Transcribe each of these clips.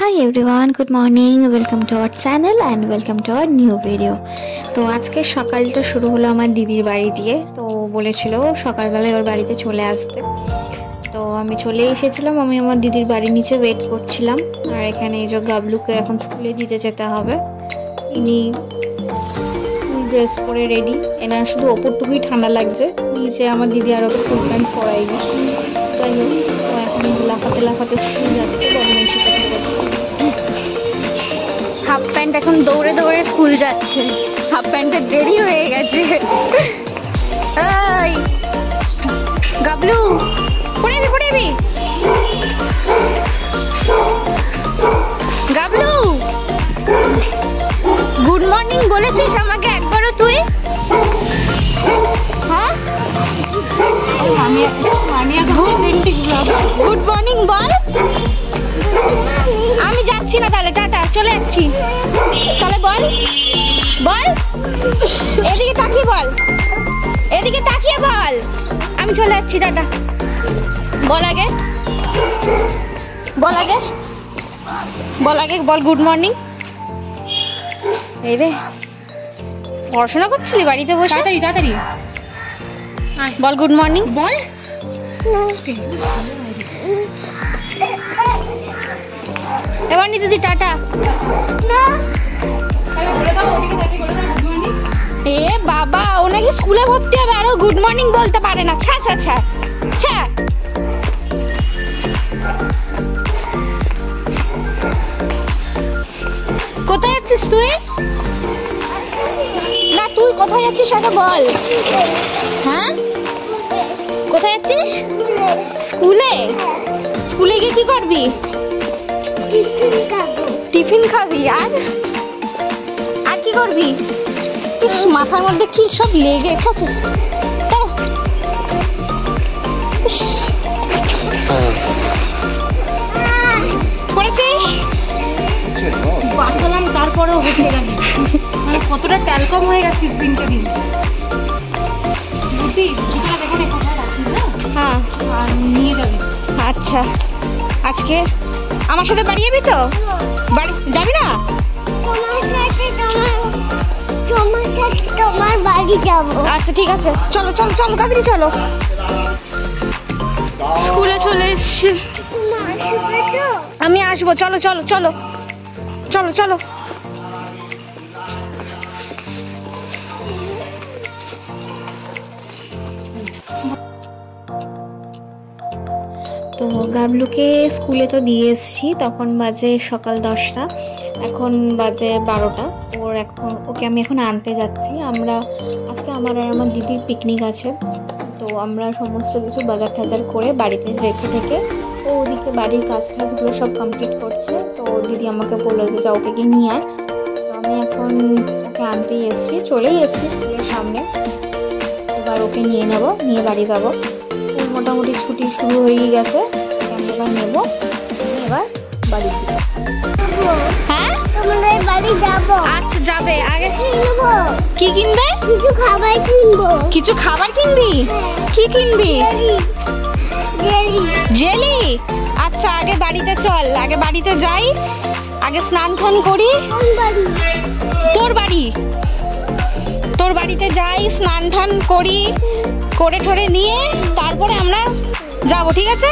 Hi everyone, good morning, welcome to our channel and welcome to our new video. তো আজকে সকালটা শুরু হলো আমার দিদির বাড়ি দিয়ে। তো বলেছিল সকালবেলায় ওর বাড়িতে চলে আসতে, তো আমি চলে এসেছিলাম। আমি আমার দিদির বাড়ির নিচে ওয়েট করছিলাম। আর এখানে এই যে গাবলুকে এখন স্কুলে দিতে যেতে হবে। ইনি স্কুল ড্রেস পরে রেডি। এনার শুধু ওপরটুকুই ঠান্ডা লাগছে, নিচে আমার দিদি আর ওকে ফুল প্যান্ট পরাইনি। যাই হোক, ও এখন লাফাতে লাফাতে স্কুল যাচ্ছে। হাফ প্যান্ট এখন দৌড়ে দৌড়ে স্কুল যাচ্ছে। হাফ প্যান্টের দেরি হয়ে গেছে। এই গাবলু, পড়েবি গাবলু, গুড মর্নিং বলেছিস আমাকে একবারও তুই? হ্যাঁ, গুড মর্নিং বল। আমি যাচ্ছি না, তাহলে টাটা, চলে যাচ্ছি। তাহলে বল বল, এদিকে তাকিয়ে বল, এদিকে তাকিয়ে বল, আমি চলে যাচ্ছি, টাটা। বল আগে, বল আগে, বল আগে, বল গুড মর্নিং। এই রে, পড়াশোনা করছিলি বাড়িতে বসে? তাড়াতাড়ি তাড়াতাড়ি বল গুড মর্নিং, বল। এবার নি দিদি, টাটা। এ বাবা, ও নাকি স্কুলে ভর্তি হবে আরো গুড মর্নিং বলতে পারে না। ছ্যা ছ্যা ছ্যা ছ্যা। কোথায় যাচ্ছিস তুই? না, তুই কোথায় যাচ্ছিস আগে বল। হ্যাঁ, কোথায় যাচ্ছিস? স্কুলে। স্কুলে গিয়ে কি করবি? টিফিন খাবি। আর আর কি করবি? ইস, মাথার মধ্যে কি সব লেগে গেছে। পড়েছিস? বাঁচালাম, তারপরেও হতে গেল। মানে কতটা ট্যালকম হয়ে গেছিস দিনকে দিন। বুদ্ধি জুতোটা দেখো না কোথায় রাখিস। হ্যাঁ, আর নিয়ে যাবি। আচ্ছা। আজকে আমার সাথে বাড়ি যাবি তো? বাড়ি যাবি না? তোমার বাড়ি যাবো। আচ্ছা ঠিক আছে, চলো চলো চলো, তাড়াতাড়ি চলো। স্কুলে চলে এসছি। আমি আসবো, চলো চলো চলো চলো চলো। তো গাবলুকে স্কুলে তো দিয়ে এসছি, তখন বাজে সকাল 10টা, এখন বাজে 12টা। ওকে আমি এখন আনতে যাচ্ছি। আজকে আমার আর আমার দিদির পিকনিক আছে, তো আমরা সমস্ত কিছু বাজার টাজার করে বাড়িতে রেখে থেকে ও ওদিকে বাড়ির কাজ টাজগুলো সব কমপ্লিট করছে। তো দিদি আমাকে বললো যে যা ওকে গিয়ে নিয়ে আয়। তো আমি এখন ওকে আনতেই এসছি, চলেই এসছি স্কুলের সামনে। এবার ওকে নিয়ে নেব, নিয়ে বাড়ি যাবো। মোটামুটি ছুটি শুরু হয়ে গেছে, আমি এবার নেবো, এবার বাড়ি যাবো। হ্যাঁ, তোমাদের বাড়ি যাবো। আচ্ছা যাবে। আগে কিনবো। কি কিনবে? কিছু খাবার কিনবো। কিছু খাবার কিনবি? কি কিনবি? জেলি। জেলি? আচ্ছা, আগে বাড়িতে চল, আগে বাড়িতে যাই, আগে স্নান টান করি। কোন বাড়ি? তোর বাড়ি। তোর বাড়িতে যাই, স্নান টান করি, করে ঠরে নিয়ে তারপরে আমরা যাবো, ঠিক আছে?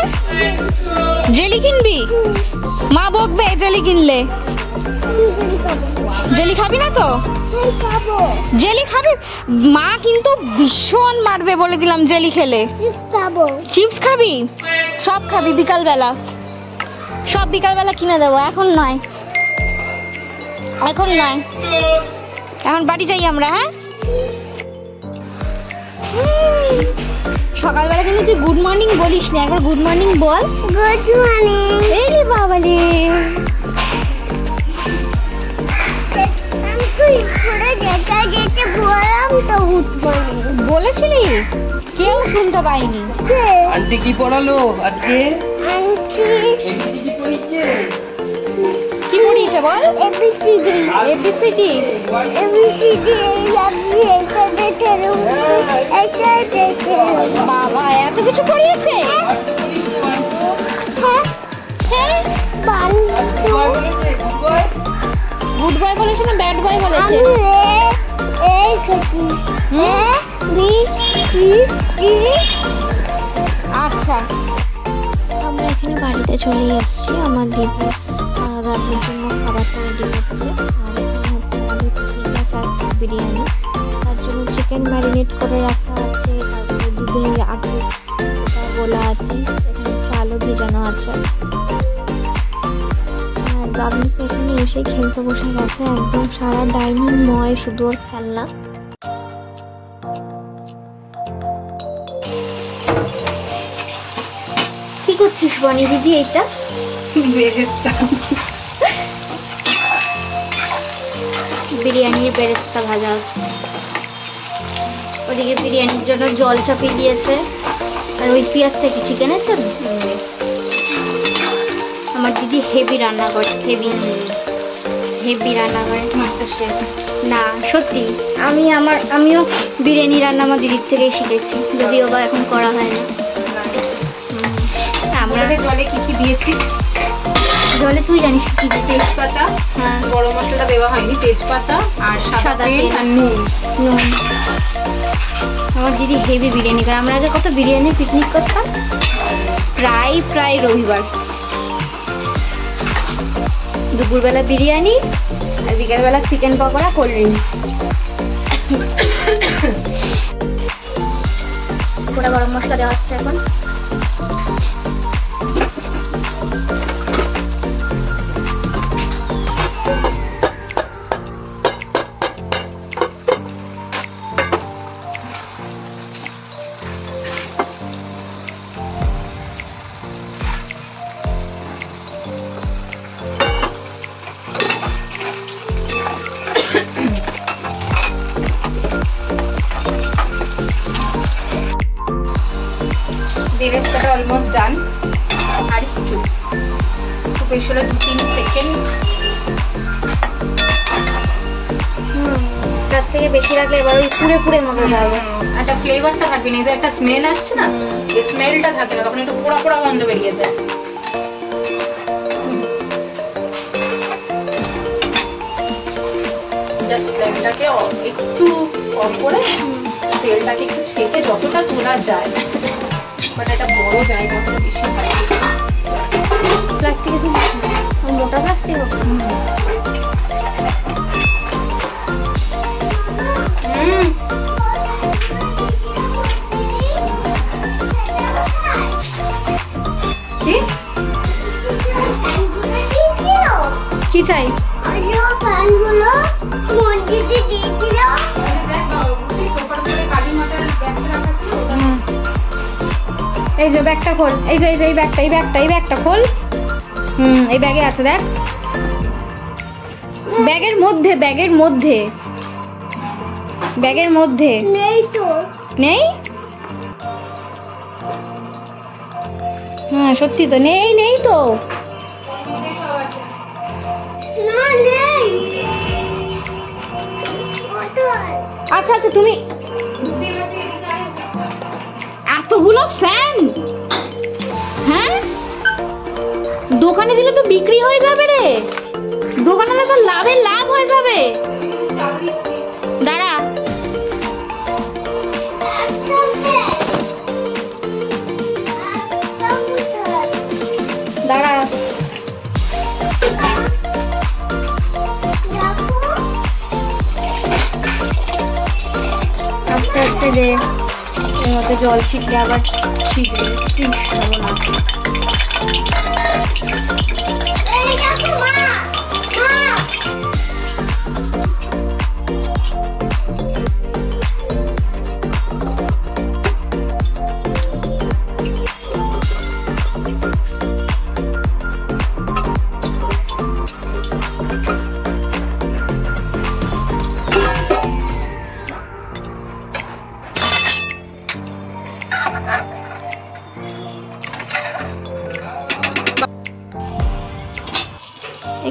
জেলি কিনবি? মা বকবে জেলি কিনলে। জেলি খাবো। জেলি খাবি না তো? খাবো। জেলি খাবি? মা কিন্তু ভীষণ মারবে বলে দিলাম জেলি খেলে। চিপস খাবো। চিপস খাবি? সব খাবি বিকালবেলা, সব বিকালবেলা কিনে দেবো। এখন নয়, এখন নয়, এখন বাড়ি যাই আমরা। হ্যাঁ, সকালবেলা কিন্তু তুই গুড মর্নিং বলিস না, একবার গুড মর্নিং বল। Good morning. এই রে বাবালে, আমি তো ঘুরে যেতে যেতে বললাম তো গুড মর্নিং। বলেছিলি? কেউ শুনতে পাইনি। আন্টি কি পড়ালো আজকে? আন্টি এবিসিডি পড়িয়েছে? কি পড়িয়েছে বল? এবিসিডি। এবিসিডি? এবিসিডি আমি এটা দেখে এটা দেখে। বাবা, এত কিছু পড়িয়েছে? হ্যাঁ, হ্যাঁ, One, two, আচ্ছা, আমরা এখানে বাড়িতে চলে এসেছি। আমার দিদি রাতের জন্য খাবারটা রেডি করছে। আর এখানে হচ্ছে আলু টিকিয়া চাচ্ছি বিরিয়ানি, তার জন্য চিকেন ম্যারিনেট করে রাখা আছে। তারপরে দুধের আগে গোলা আছে, এখানে চালও ভিজানো আছে। আর বাবলি তো এখানে এসে খেলতে বসে গেছে, একদম সারা ডাইনিং ময় শুধু ওর খেলনা। কি করছিস বনি দিদি? এইটা বিরিয়ানির বেরেস্তা ভাজা হচ্ছে। ওদিকে বিরিয়ানির জন্য জল চাপিয়ে দিয়েছে। আর ওই পেঁয়াজটা কি চিকেনের জন্য? আমার দিদি হেভি রান্না করে, হেভি রান্না করে। না সত্যি, আমিও বিরিয়ানি রান্না আমার দিদির থেকেই শিখেছি, যদিও বা এখন করা হয় না। আমরা জলে কি কি দিয়েছিস? জলে তুই জানিস কি দিয়েছিস? তেজপাতা, হ্যাঁ, গরম মশলাটা দেওয়া হয়নি, তেজপাতা আর সাদা তেল আর নুন। আমার দিদি হেভি বিরিয়ানি করে। আমরা আগে কত বিরিয়ানি পিকনিক করতাম, প্রায় রবিবার। দুপুরবেলা বিরিয়ানি আর বিকেলবেলা চিকেন পকোড়া, কোল্ড ড্রিঙ্কস। গোটা গরম মশলা দেওয়া হচ্ছে এখন। বেরেস্তাটা অলমোস্ট ডান। আর একটু খুব বেশি হলে 2-3 সেকেন্ড। তার থেকে বেশি রাখলে এবার ওই পুড়ে মতো যাবে। একটা ফ্লেভারটা থাকবে না, এই যে একটা স্মেল আসছে না, এই স্মেলটা থাকে না, তখন একটু পোড়া পোড়া গন্ধ বেরিয়ে যায়। জাস্ট ফ্লেমটাকে একটু অন করে তেলটাকে একটু ছেঁকে যতটা তোলা যায়, বাট এটা বড় জায়গা তো বেশি ভালো। প্লাস্টিকে মোটা প্লাস্টিক কি চাই? এই যে ব্যাগটা খোল, এই ব্যাগটা খোল। এই ব্যাগে আছে, দেখ ব্যাগের মধ্যে নেই তো। নেই? হ্যাঁ সত্যি তো নেই তো। না নেই। আচ্ছা তুমি এতগুলো ফ্যান, হ্যাঁ দোকানে দিলে তো বিক্রি হয়ে যাবে রে, দোকানে তো লাভ হয়ে যাবে। দাঁড়া, আস্তে আস্তে দে, এর মধ্যে জল ছিটলে আবার ছিটবে, কি ভালো না।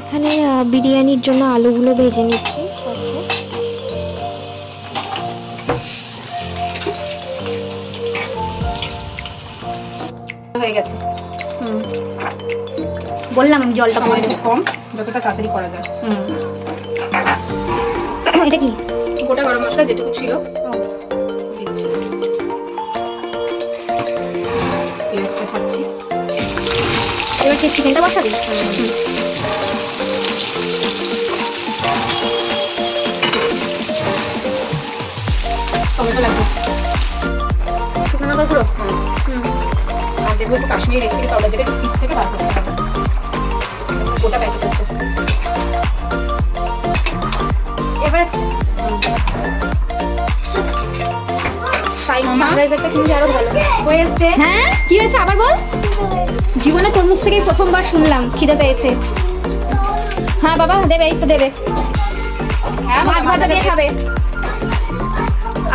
এখানে বিরিয়ানির জন্য আলুগুলো ভেজে নিচ্ছি। হয়ে গেছে। বললাম আমি জলটা পরে দেবো কম, যতটা তাড়াতাড়ি করা যায়। এটা কি? গোটা গরম মশলা যেটুকু ছিল দিচ্ছি। আজকে চিকেনটা বসাবি? টমেটো লাগবে, শুকনো লঙ্কা গুঁড়ো। আর দেবো একটু কাশ্মীরি রেড চিলি পাউডার, যেটা ফ্রিজ থেকে বার করতে হবে, গোটা প্যাকেট আছে। এবারে সানরাইজারটা কিনলে আরো ভালো হয়ে এসছে। হ্যাঁ, কি হয়েছে আবার বল। জীবনে তোর মুখ থেকেই প্রথমবার শুনলাম খিদে পেয়েছে। হ্যাঁ বাবা দেবে, এই তো দেবে। হ্যাঁ, ভাত ভাজা দিয়ে খাবে।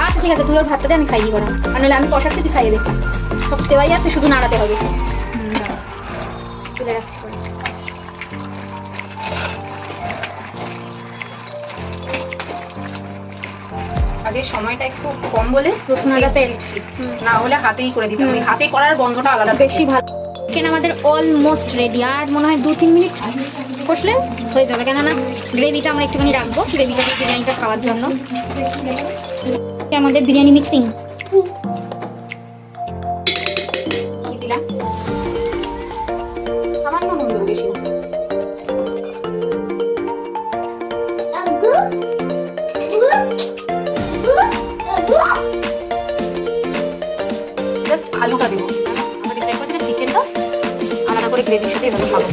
আচ্ছা ঠিক আছে, তুই ওর ভাতটা দিয়ে আমি খাইয়ে করা, আর নাহলে আমি কষাচ্ছি তুই খাইয়ে দে। সব সেবাই আছে, শুধু নাড়াতে হবে। চলে যাচ্ছি করে। আজকে সময়টা একটু কম বলে রসুন আদা পেস্ট, না হলে হাতেই করে দিতাম। ওই হাতে করার গন্ধটা আলাদা, বেশি ভালো। চিকেন আমাদের অলমোস্ট রেডি, আর মনে হয় 2-3 মিনিট কষলে হয়ে যাবে। কেননা গ্রেভিটা আমরা একটুখানি রাখবো, গ্রেভিটা বিরিয়ানিটা খাওয়ার জন্য। আমাদের বিরিয়ানি মিক্সিং কি দিলাম, সামান্য নুন দেবো, বেশি না। জাস্ট আলুটা দেবো, আমরা ডিসাইড করছি চিকেনটা আলাদা করে গ্রেভির সাথে এভাবে খাবো।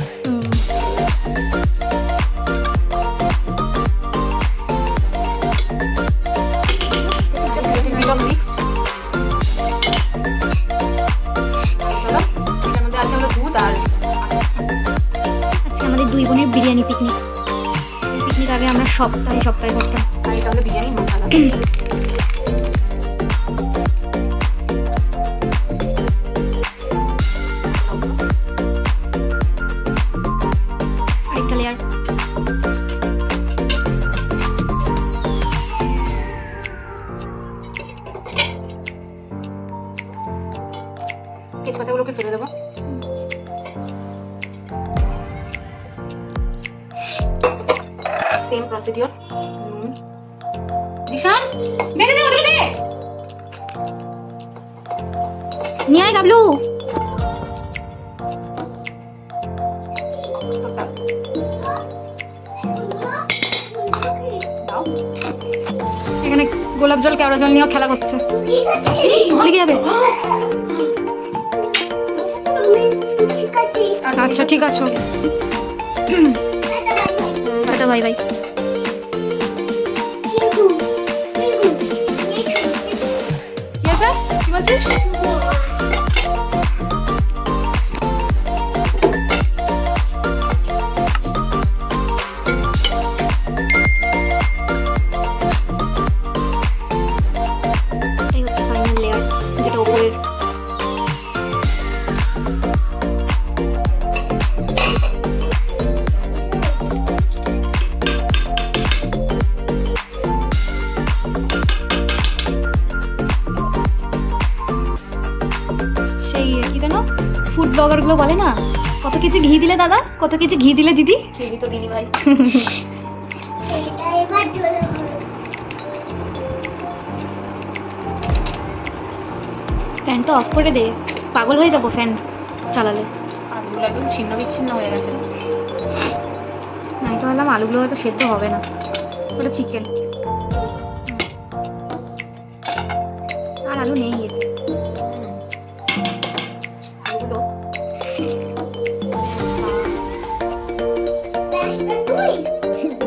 আমাদের 2 বোনের বিরিয়ানি পিকনিক। পিকনিক আগে আমরা সপ্তাহে করতাম। আর এটা হলো বিরিয়ানি মশলা। আরেকটা লেয়ার। তেজপাতাগুলোকে ফেলে দেবো। Same procedure. দিশান দেখে দে, ওদিকে দে। নিয়ে আয় গাবলু। দাও। এখানে গোলাপ জল কেওড়া জল নিয়েও খেলা করছে। ওদিকে যাবে? আচ্ছা ঠিক আছে। Tata bye bye. কি আছে? কি বলছিস? এই হচ্ছে ফাইনাল লেয়ার, যেটা উপরের। সেই কি জানো ফুড ব্লগার গুলো বলে না, কত কিছু ঘি দিলে দাদা, কত কিছু ঘি দিলে দিদি। ঠিকই তো দিনি ভাই। ফ্যানটা অফ করে দে, পাগল হয়ে যাবো ফ্যান চালালে। আলুগুলো একদম ছিন্ন বিচ্ছিন্ন হয়ে গেছে। আমি তো ভাবলাম আলুগুলো হয়তো সেদ্ধ হবে না, ওটা চিকেন। আর আলু নেই এতে। আলুগুলো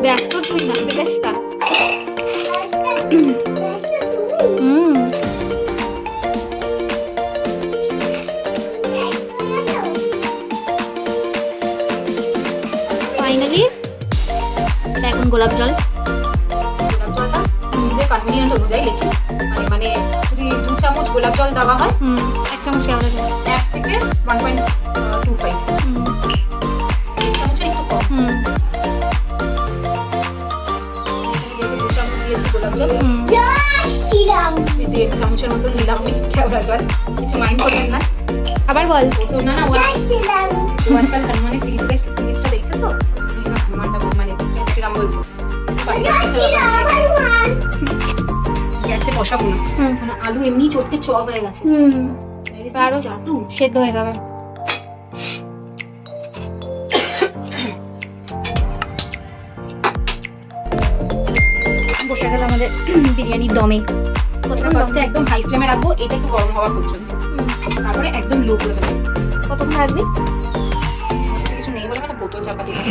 ব্যস্ত তুই না, ব্যস্ত। ফাইনালি এটা এখন গোলাপ জল। গোলাপ জলটা যে কনভিনিয়েন্ট অনুযায়ী লিখি, মানে যদি 2 চামচ গোলাপ জল দেওয়া হয়, 1 চামচ কেওড়া জল, 1 থেকে 1.25, 1 চামচের একটু কম। যেহেতু 2 চামচ দিয়েছি গোলাপ জল, 1.5 চামচের মতো নিলাম কেওড়া জল। কিছু মাইন্ড করবেন না। আবার বল। তো না না, ওয়ানকাল হনুমানের সিরিজটা দেখছো তো? হনুমানটা মানে শ্রীরাম বলছে গ্যাসে বসাবো না, মানে আলু এমনি চটকে চপ হয়ে গেছে। আরো সেদ্ধ হয়ে যাবে। হয়ে গেল আমাদের বিরিয়ানি দমে। এটা ফার্স্টে একদম হাই ফ্লেমে রাখবো, এটা একটু গরম হওয়া পর্যন্ত, তারপরে একদম লো করে দেবো। কতক্ষণ রাখবি? কিছু নেই বলে একটা বোতল চাপা দিলাম।